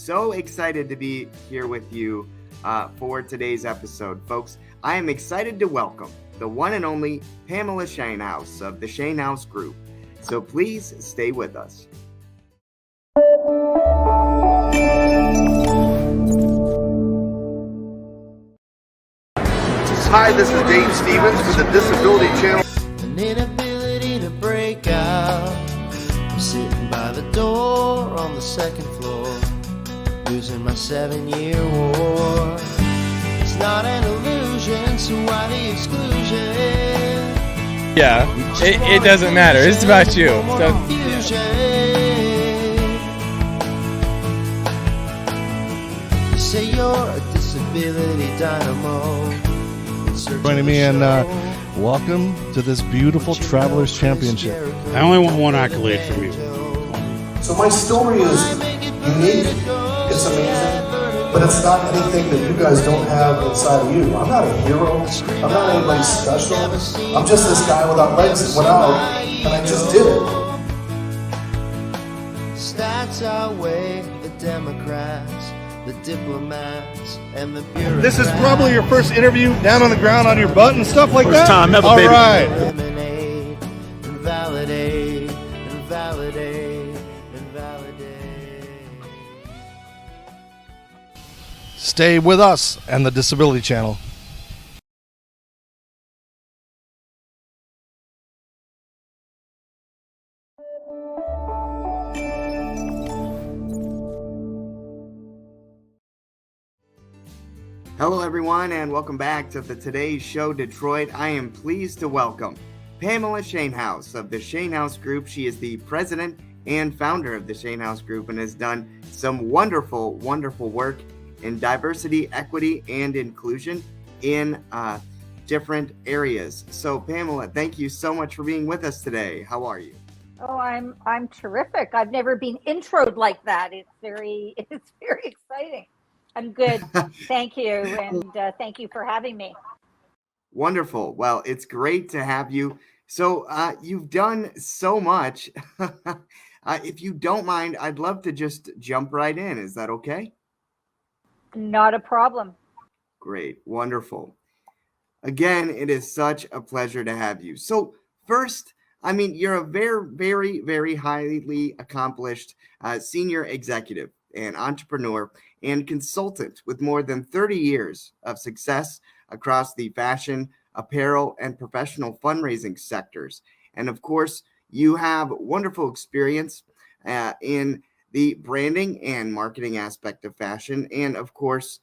so excited to be here with you for today's episode. Folks, I am excited to welcome the one and only Pamela Shainhouse of the Shainhouse Group. So please stay with us. Hi, this is Dave Stevens with the Disability Channel. An inability to break out. I'm sitting by the door on the second floor, losing my 7-year war. It's not an illusion, so why the exclusion? Yeah, it doesn't matter. It's about you. You say you're a disability dynamo. Joining me, and welcome to this beautiful Travelers Championship. I only want one accolade from you. So my story is unique, it's amazing, but it's not anything that you guys don't have inside of you. I'm not a hero, I'm not anybody special, I'm just this guy without legs that went out, and I just did it. Stats outweigh the Democrats, the diplomats, and the bureaucrats. This is probably your first interview down on the ground on your butt and stuff like First that? time ever, All baby. right. Eliminate and validate and validate and validate. Stay with us and the Disability Channel. Hello, everyone, and welcome back to the Today's Show Detroit. I am pleased to welcome Pamela Shainhouse of the Shainhouse Group. She is the president and founder of the Shainhouse Group and has done some wonderful, wonderful work in diversity, equity, and inclusion in different areas. So, Pamela, thank you so much for being with us today. How are you? Oh, I'm terrific. I've never been introed like that. It's very exciting. I'm good. Thank you. And thank you for having me. Wonderful. Well, it's great to have you. So you've done so much. If you don't mind, I'd love to just jump right in. Is that okay? Not a problem. Great. Wonderful. Again, it is such a pleasure to have you. So first, I mean, you're a very, very, very highly accomplished senior executive and entrepreneur and consultant with more than 30 years of success across the fashion, apparel, and professional fundraising sectors. And of course, you have wonderful experience in the branding and marketing aspect of fashion, and of course,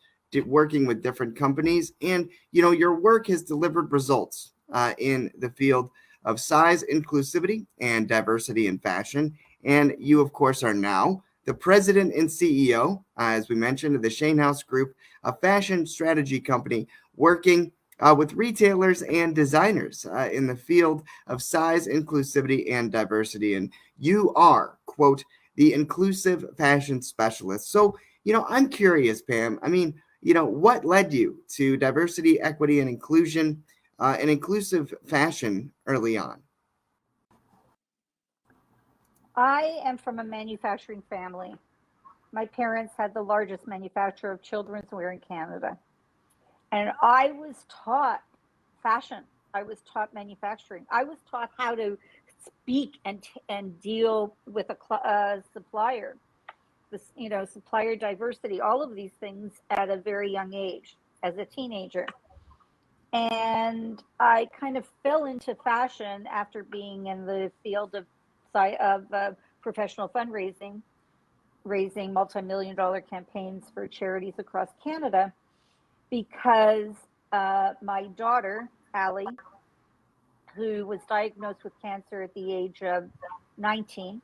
working with different companies. And, you know, your work has delivered results in the field of size inclusivity and diversity in fashion. And you, of course, are now the president and CEO, as we mentioned, of the Shainhouse Group, a fashion strategy company working with retailers and designers in the field of size, inclusivity, and diversity. And you are, quote, the inclusive fashion specialist. So, you know, I'm curious, Pam, I mean, you know, what led you to diversity, equity, and inclusion and inclusive fashion early on? I am from a manufacturing family. My parents had the largest manufacturer of children's wear in Canada. And I was taught fashion. I was taught manufacturing. I was taught how to speak and deal with a supplier, this, you know, supplier diversity, all of these things at a very young age as a teenager. And I kind of fell into fashion after being in the field of professional fundraising, raising multi-million-dollar campaigns for charities across Canada, because my daughter, Allie, who was diagnosed with cancer at the age of 19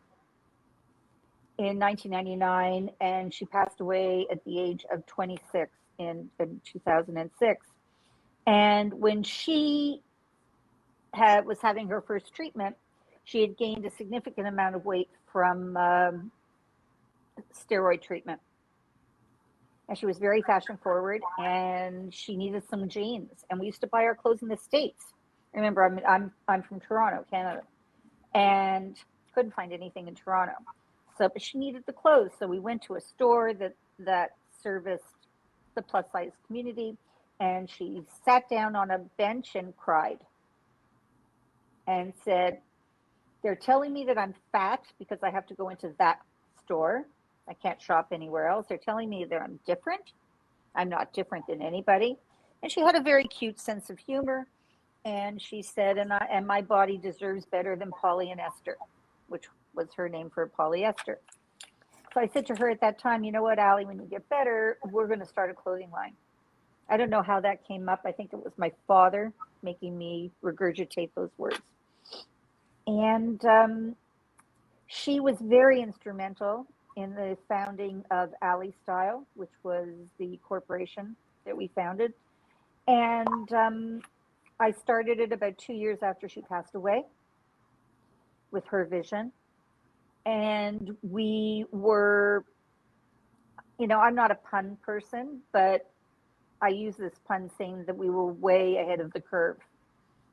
in 1999, and she passed away at the age of 26 in 2006. And when she was having her first treatment, she had gained a significant amount of weight from steroid treatment. And she was very fashion forward, and she needed some jeans. And we used to buy our clothes in the States. Remember, I'm from Toronto, Canada, and couldn't find anything in Toronto. So, but she needed the clothes. So we went to a store that serviced the plus size community, and she sat down on a bench and cried and said, they're telling me that I'm fat because I have to go into that store. I can't shop anywhere else. They're telling me that I'm different. I'm not different than anybody. And she had a very cute sense of humor. And she said, and my body deserves better than polyester, which was her name for polyester. So I said to her at that time, you know what, Allie, when you get better, we're going to start a clothing line. I don't know how that came up. I think it was my father making me regurgitate those words. And she was very instrumental in the founding of Allie Style, which was the corporation that we founded. And I started it about 2 years after she passed away with her vision. And we were, I'm not a pun person, but I use this pun saying that we were way ahead of the curve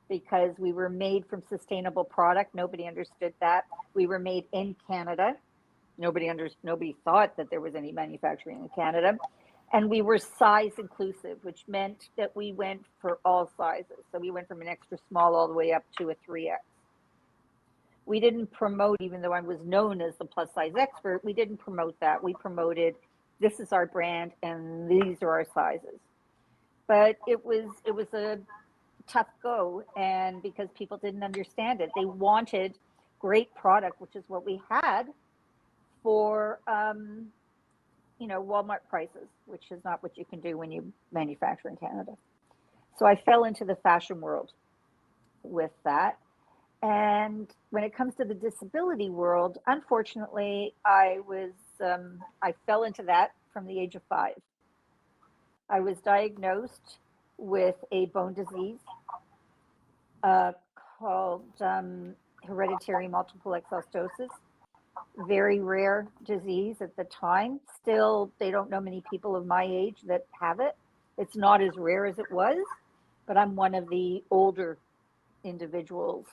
because we were made from sustainable product. Nobody understood that. We were made in Canada. Nobody thought that there was any manufacturing in Canada. And we were size inclusive, which meant that we went for all sizes. So we went from an extra small all the way up to a 3X. We didn't promote, even though I was known as the plus size expert, we didn't promote that. We promoted, this is our brand and these are our sizes. But it was a tough go, and because people didn't understand it, they wanted great product, which is what we had for Walmart prices, which is not what you can do when you manufacture in Canada. So I fell into the fashion world with that. And when it comes to the disability world, unfortunately, I fell into that from the age of 5. I was diagnosed with a bone disease called hereditary multiple exostosis. Very rare disease at the time. Still, they don't know many people of my age that have it. It's not as rare as it was, but I'm one of the older individuals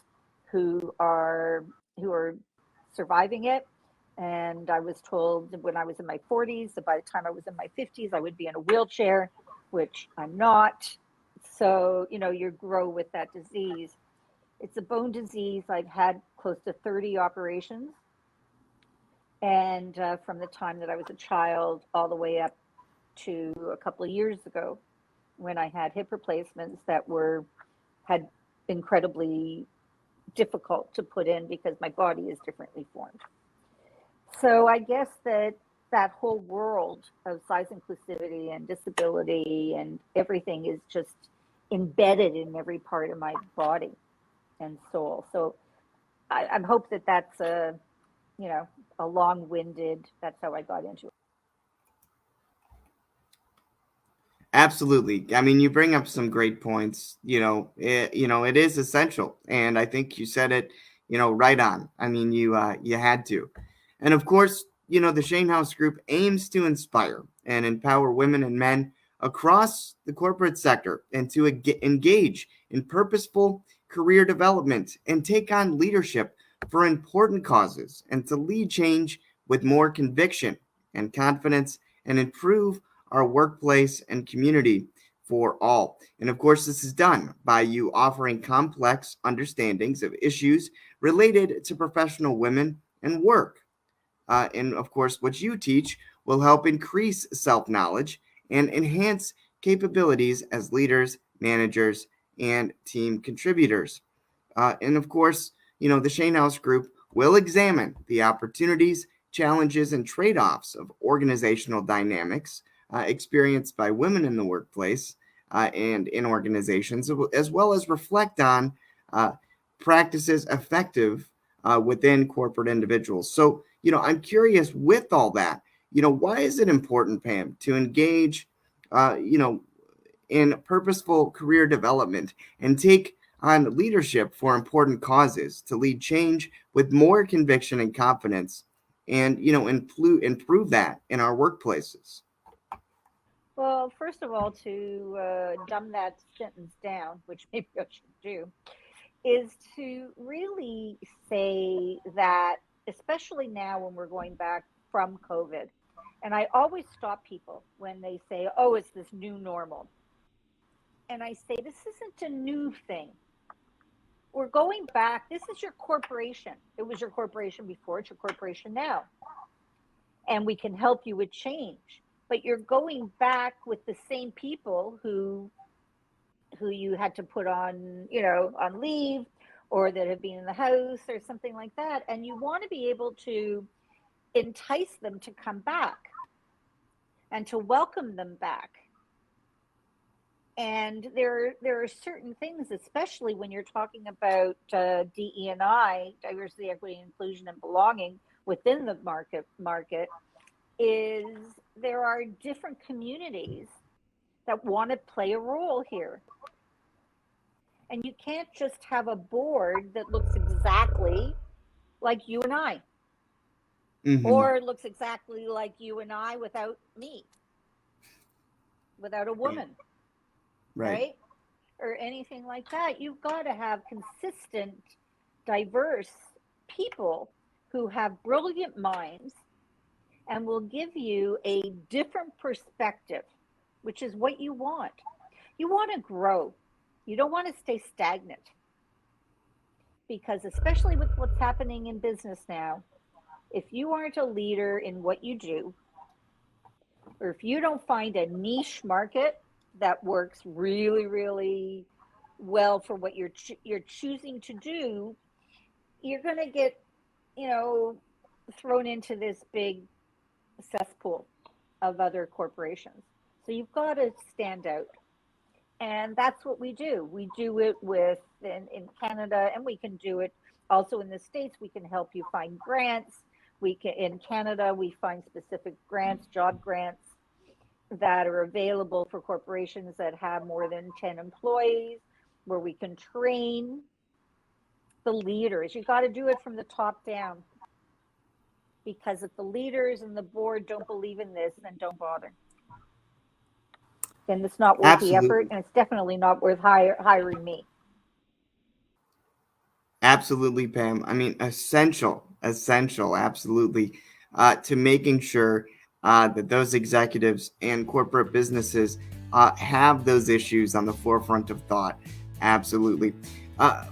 who are surviving it. And I was told when I was in my 40s that by the time I was in my 50s, I would be in a wheelchair, which I'm not. So, you grow with that disease. It's a bone disease. I've had close to 30 operations. And from the time that I was a child all the way up to a couple of years ago, when I had hip replacements that had incredibly difficult to put in because my body is differently formed. So I guess that whole world of size inclusivity and disability and everything is just embedded in every part of my body and soul. So I hope that's a long-winded, that's how I got into it. Absolutely. I mean, you bring up some great points. It is essential, and I think you said it, right on. I mean, you had to, and of course, the Shainhouse Group aims to inspire and empower women and men across the corporate sector and to engage in purposeful career development and take on leadership for important causes and to lead change with more conviction and confidence and improve our workplace and community for all. And of course, this is done by you offering complex understandings of issues related to professional women and work. And of course, what you teach will help increase self-knowledge and enhance capabilities as leaders, managers, and team contributors. And of course, the Shainhouse Group will examine the opportunities, challenges, and trade-offs of organizational dynamics experienced by women in the workplace and in organizations, as well as reflect on practices effective within corporate individuals. So, I'm curious with all that, why is it important, Pam, to engage, in purposeful career development and take on leadership for important causes to lead change with more conviction and confidence and, improve that in our workplaces? Well, first of all, to dumb that sentence down, which maybe I should do, is to really say that especially now when we're going back from COVID. And I always stop people when they say, oh, it's this new normal. And I say, this isn't a new thing. We're going back. This is your corporation. It was your corporation before, it's your corporation now. And we can help you with change. But you're going back with the same people who you had to put on, on leave, or that have been in the house or something like that. And you want to be able to entice them to come back and to welcome them back. And there are certain things, especially when you're talking about DE&I, diversity, equity, inclusion, and belonging within the market, is there are different communities that want to play a role here. And you can't just have a board that looks exactly like you and I, or looks exactly like you and I without me, without a woman, right? Or anything like that. You've got to have consistent, diverse people who have brilliant minds and will give you a different perspective, which is what you want. You want to grow. You don't want to stay stagnant, because especially with what's happening in business now, if you aren't a leader in what you do, or if you don't find a niche market that works really, really well for what you're choosing to do, you're going to get, thrown into this big cesspool of other corporations. So you've got to stand out. And that's what we do. We do it in Canada, and we can do it also in the States. We can help you find grants. In Canada, we find specific grants, job grants, that are available for corporations that have more than 10 employees, where we can train the leaders. You got to do it from the top down, because if the leaders and the board don't believe in this, then don't bother. Then it's not worth the effort, and it's definitely not worth hiring me. Absolutely, Pam. I mean, essential, absolutely, to making sure that those executives and corporate businesses have those issues on the forefront of thought. Absolutely.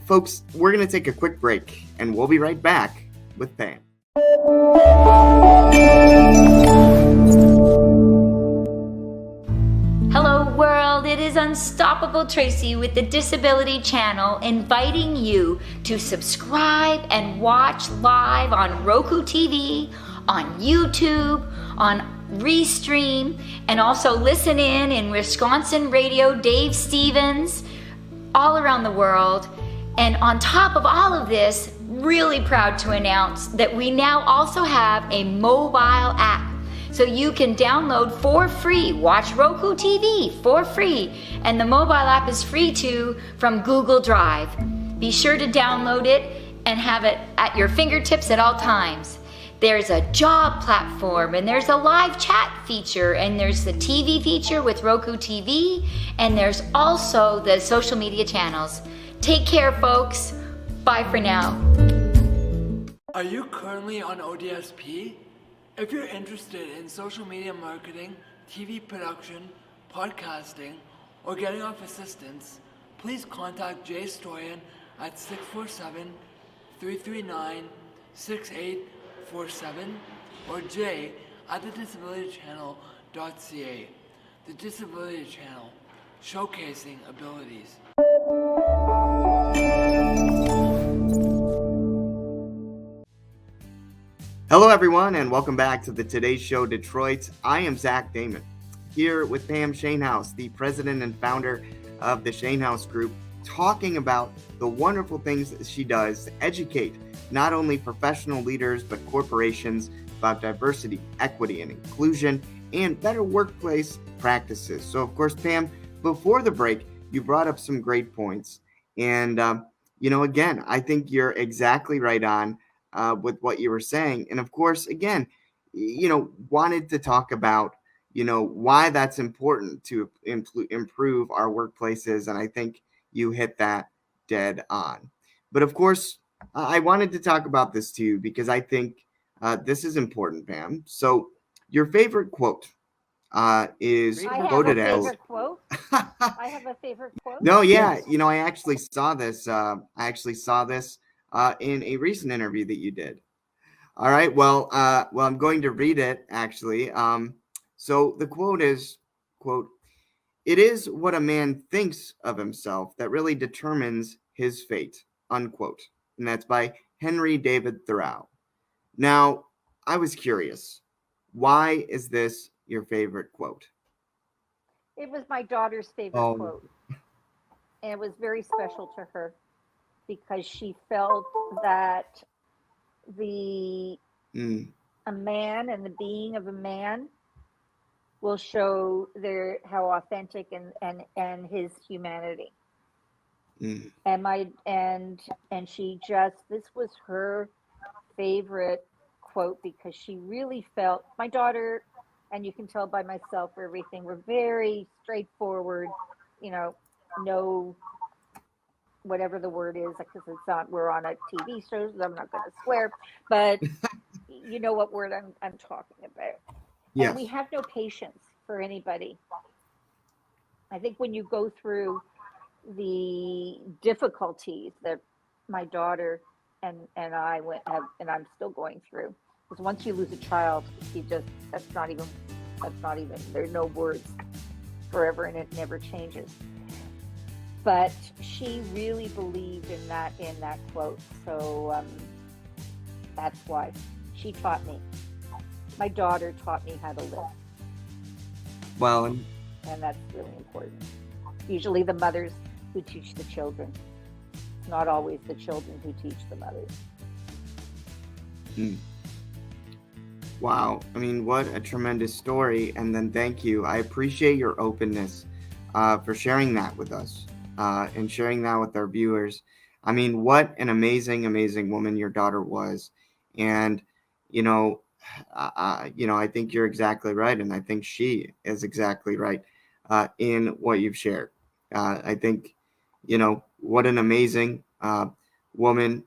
Folks, we're going to take a quick break, and we'll be right back with Pam. Hello world, it is Unstoppable Tracy with the Disability Channel, inviting you to subscribe and watch live on Roku TV, on YouTube, on Restream, and also listen in Wisconsin radio, Dave Stevens, all around the world. And on top of all of this, really proud to announce that we now also have a mobile app. So you can download for free, watch Roku TV for free, and the mobile app is free too from Google Drive. Be sure to download it and have it at your fingertips at all times. There's a job platform, and there's a live chat feature, and there's the TV feature with Roku TV, and there's also the social media channels. Take care, folks. Bye for now. Are you currently on ODSP? If you're interested in social media marketing, TV production, podcasting, or getting off assistance, please contact Jay Stoyan at 647-339-6847 or Jay at the DisabilityChannel.ca. The Disability Channel, showcasing abilities. Hello, everyone, and welcome back to the Today Show Detroit. I am Zach Damon, here with Pam Shainhouse, the president and founder of the Shainhouse Group, talking about the wonderful things that she does to educate not only professional leaders, but corporations about diversity, equity, and inclusion, and better workplace practices. So, of course, Pam, before the break, you brought up some great points. And, again, I think you're exactly right on with what you were saying. And of course, again, wanted to talk about, why that's important to improve our workplaces. And I think you hit that dead on. But of course, I wanted to talk about this too because I think this is important, Pam. So, your favorite quote is I have a quoted as. favorite quote. I have a favorite quote. No, yeah, I actually saw this. In a recent interview that you did. All right. Well, I'm going to read it actually. So the quote is, quote, "It is what a man thinks of himself that really determines his fate," unquote. And that's by Henry David Thoreau. Now, I was curious. Why is this your favorite quote? It was my daughter's favorite Oh, quote, and it was very special to her because she felt that the mm, a man and the being of a man will show their how authentic and his humanity. mm, And my and she just this was her favorite quote because she really felt my daughter, and you can tell by myself or everything, we're very straightforward, you know, no whatever the word is, because it's not we're on a TV show, so I'm not going to swear, but you know what word I'm talking about. And we yes. have no patience for anybody. I think when you go through the difficulties that my daughter and I went have, and I'm still going through, because once you lose a child, you just that's not even there's no words forever, and it never changes. But she really believed in that quote, so that's why she taught me. My daughter taught me how to live, Well, and that's really important. Usually, the mothers who teach the children. It's not always the children who teach the mothers. mm, wow. I mean, what a tremendous story. And then thank you. I appreciate your openness for sharing that with us and sharing that with our viewers. I mean, what an amazing, amazing woman your daughter was. And, you know, I think you're exactly right. And I think she is exactly right in what you've shared. I think, what an amazing woman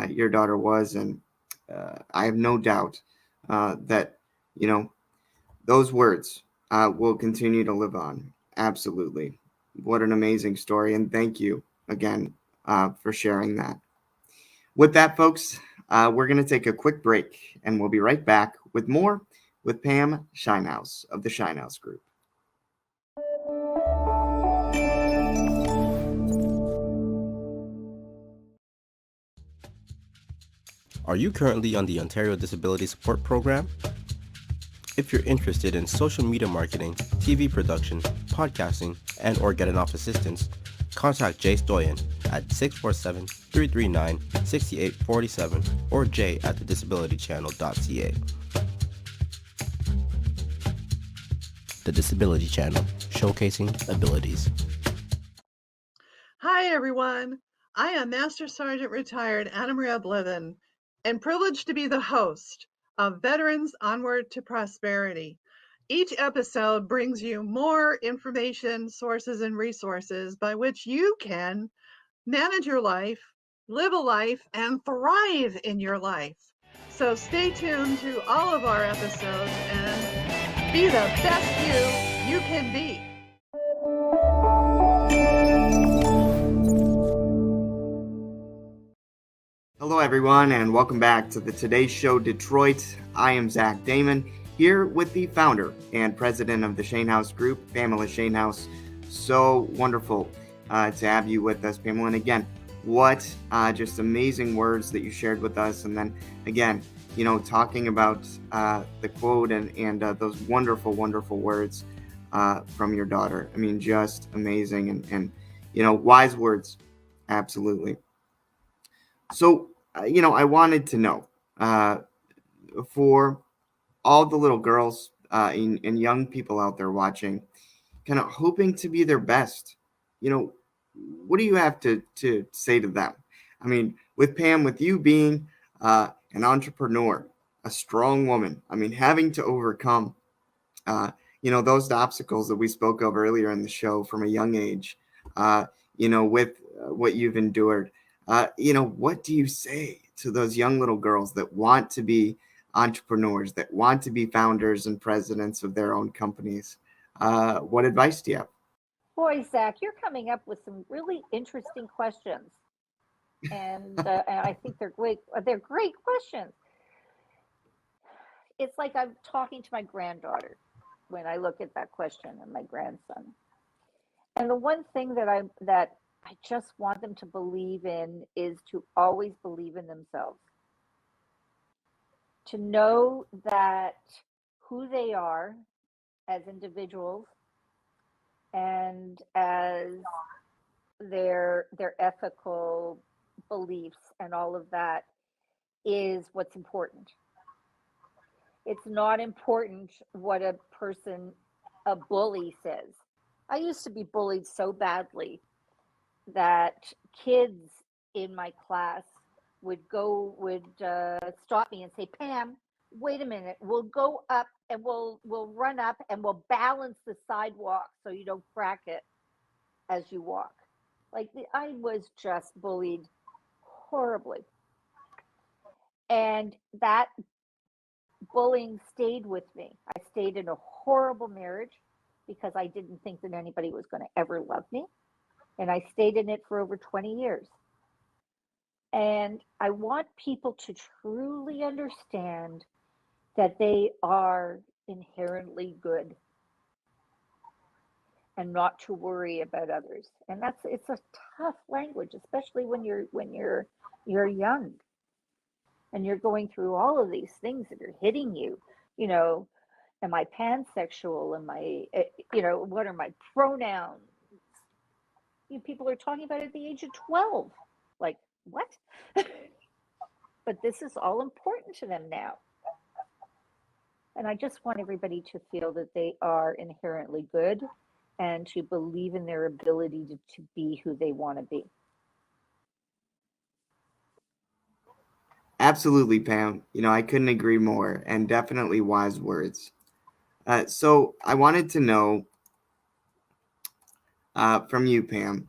your daughter was. And I have no doubt that you know those words will continue to live on. Absolutely, what an amazing story, and thank you again for sharing that. With that, folks, we're going to take a quick break, and we'll be right back with more with Pam Shainhouse of the Shainhouse Group. Are you currently on the Ontario Disability Support Program? If you're interested in social media marketing, TV production, podcasting, and or getting off assistance, contact Jay Stoyan at 647-339-6847 or jay at thedisabilitychannel.ca. The Disability Channel, showcasing abilities. Hi, everyone. I am Master Sergeant Retired Anna Maria Blithen, and privileged to be the host of Veterans Onward to Prosperity. Each episode brings you more information, sources, and resources by which you can manage your life, live a life, and thrive in your life. So stay tuned to all of our episodes and be the best you can be. Hello, everyone, and welcome back to the Today Show Detroit. I am Zach Damon, here with the founder and president of the Shainhouse Group, Pamela Shainhouse. So wonderful to have you with us, Pamela. And again, what just amazing words that you shared with us. And then again, talking about the quote and those wonderful, wonderful words from your daughter. I mean, just amazing and wise words. Absolutely. So, I wanted to know for all the little girls and young people out there watching, kind of hoping to be their best, what do you have to say to them? I mean, with Pam, with you being an entrepreneur, a strong woman, I mean, having to overcome, those obstacles that we spoke of earlier in the show from a young age, with what you've endured. what do you say to those young little girls that want to be entrepreneurs, that want to be founders and presidents of their own companies? What advice do you have? Boy, Zach, you're coming up with some really interesting questions, and I think they're great. They're great questions. It's like I'm talking to my granddaughter when I look at that question, and my grandson. And the one thing that I just want them to believe in is to always believe in themselves. To know that who they are as individuals and as their ethical beliefs and all of that is what's important. It's not important what a bully says. I used to be bullied so badly that kids in my class would stop me and say, Pam, wait a minute, we'll go up and we'll run up and we'll balance the sidewalk so you don't crack it as you walk. I was just bullied horribly. And that bullying stayed with me. I stayed in a horrible marriage because I didn't think that anybody was going to ever love me. And I stayed in it for over 20 years. And I want people to truly understand that they are inherently good and not to worry about others. And it's a tough language, especially when you're young and you're going through all of these things that are hitting you. Am I pansexual? Am I, what are my pronouns? People are talking about it at the age of 12. Like, what? But this is all important to them now. And I just want everybody to feel that they are inherently good and to believe in their ability to be who they want to be. Absolutely, Pam. I couldn't agree more, and definitely wise words. So I wanted to know from you, Pam,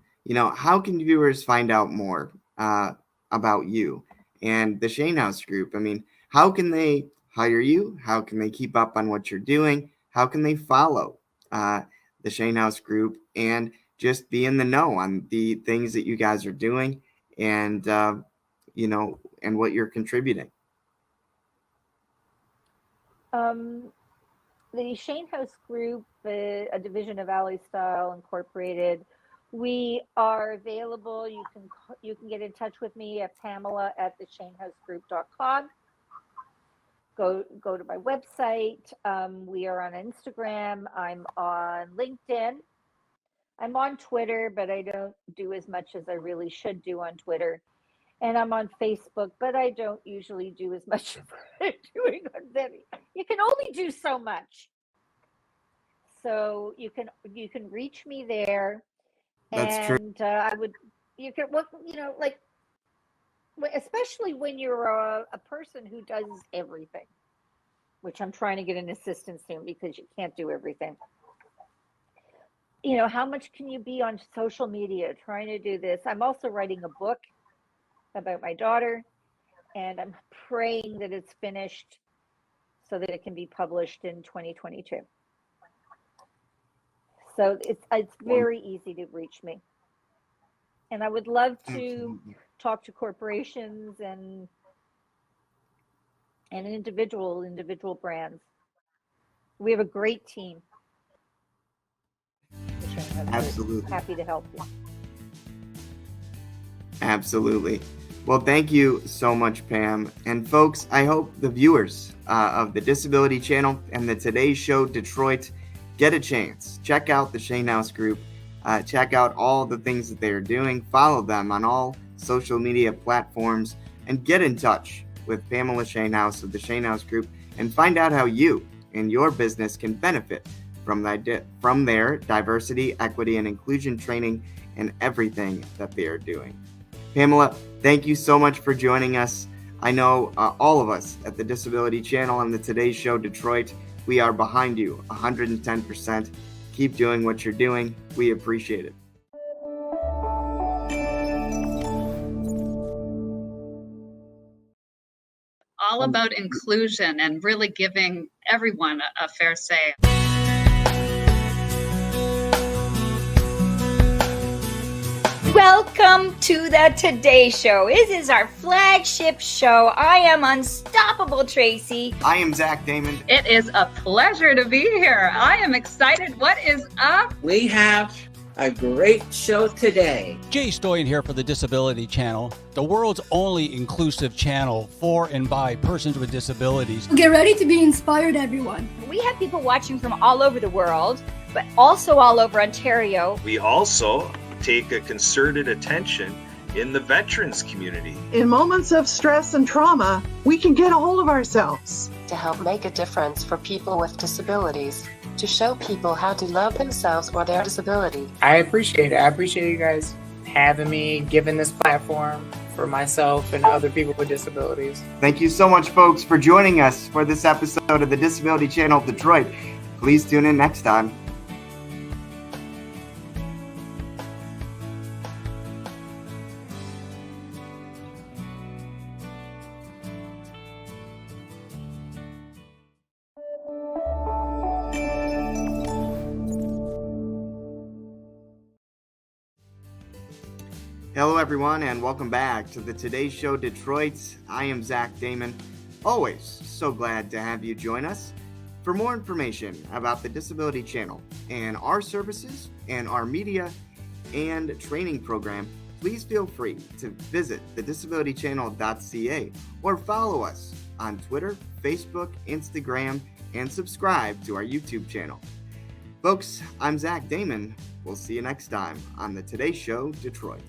how can viewers find out more about you and the Shainhouse Group? I mean, how can they hire you? How can they keep up on what you're doing? How can they follow the Shainhouse Group and just be in the know on the things that you guys are doing and, and what you're contributing? The Shainhouse Group, a division of Alley Style Incorporated, we are available. You can get in touch with me at Pamela at theshainhousegroup.com. Go to my website. We are on Instagram. I'm on LinkedIn. I'm on Twitter, but I don't do as much as I really should do on Twitter. And I'm on Facebook, but I don't usually do as much as I'm doing on them. You can only do so much. So you can reach me there. That's true. And especially when you're a person who does everything, which I'm trying to get an assistant soon because you can't do everything. How much can you be on social media trying to do this? I'm also writing a book about my daughter, and I'm praying that it's finished so that it can be published in 2022. So it's very easy to reach me. And I would love to talk to corporations and individual brands. We have a great team. Absolutely. Happy to help you. Absolutely. Well, thank you so much, Pam. And folks, I hope the viewers of the Disability Channel and the Today Show Detroit get a chance. Check out the Shainhouse Group. Check out all the things that they are doing. Follow them on all social media platforms and get in touch with Pamela Shainhouse of the Shainhouse Group and find out how you and your business can benefit from their diversity, equity, and inclusion training and everything that they are doing. Pamela, thank you so much for joining us. I know all of us at the Disability Channel and the Today Show Detroit, we are behind you 110%. Keep doing what you're doing. We appreciate it. all about inclusion and really giving everyone a fair say. Welcome to the Today Show. This is our flagship show. I am Unstoppable Tracy. I am Zach Damon. It is a pleasure to be here. I am excited. What is up? We have a great show today. Jay Stoyan here for the Disability Channel, the world's only inclusive channel for and by persons with disabilities. Get ready to be inspired, everyone. We have people watching from all over the world, but also all over Ontario. We also take a concerted attention in the veterans community. In moments of stress and trauma, we can get a hold of ourselves. To help make a difference for people with disabilities, to show people how to love themselves or their disability. I appreciate it. I appreciate you guys having me, giving this platform for myself and other people with disabilities. Thank you so much, folks, for joining us for this episode of the Disability Channel Detroit. Please tune in next time. Hello, everyone, and welcome back to the Today Show Detroit. I am Zach Damon. Always so glad to have you join us. For more information about the Disability Channel and our services and our media and training program, please feel free to visit thedisabilitychannel.ca or follow us on Twitter, Facebook, Instagram, and subscribe to our YouTube channel. Folks, I'm Zach Damon. We'll see you next time on the Today Show Detroit.